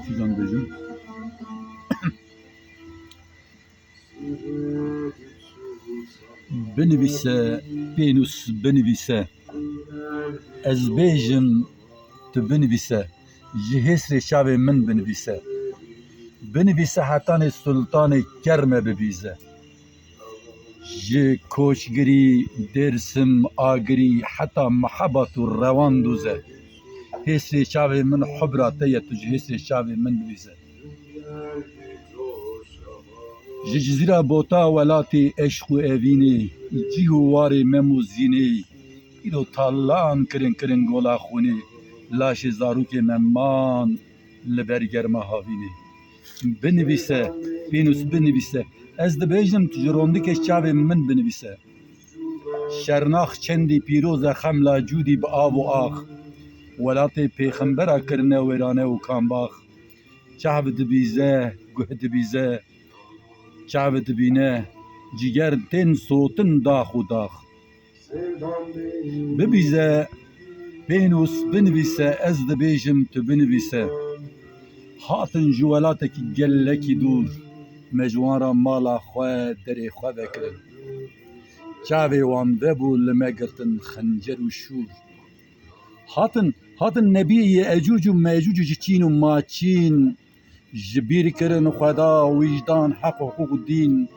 چیزان بجم بنویسه پینوس بنویسه از بیجم تو بنویسه جهسر شاب من بنویسه بنویسه حتان سلطان کرم ببیزه جه کوشگری درسم آگری حتی محبت و روان دوزه حسر شاب من حبراته تو جهسر شاب من بنویسه جزیره بوتا ولاتی عشق و اوینی جیواری مموزینی ایرو تالان کرن گولا خونی لاش زاروک ممان لبرگرما هاوینی بنویسه پینوس بنویسه از دبیجم تجروندی که شاب من بنویسه شرناخ چندی پیروز خملا جودی با آب و آخ ولاتی پیغمبرا کرنه ویرانه و کامباخ شعب دبیزه گه دبیزه شعب دبینه جگر تن صوتن داخ و داخ ببیزه پینوس بنویسه از دبیجم تو بنویسه هاتن جوالاتك گلکی دور مجوارا مالا خواه دری خواه بکرن چاوی وان ببو لمگرتن خنجر و شور هاتن نبی اجوج و ماجوج چین و ماچین جبیر کرن خدا وجدان حق و حقوق دین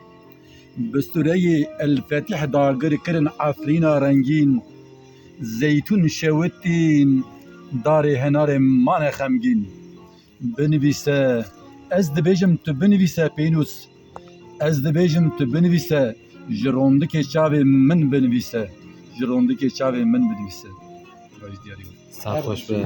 بسوره الفتح داگر کرن عفرینا رنگین زیتون شوتین دار هنار مان خمگین بنویسه از دبیجم تو بنویسه پینوس از دبیجم تو بنویسه جروندک شاب من بنویسه جروندک شاب من بنویسه سر خوش به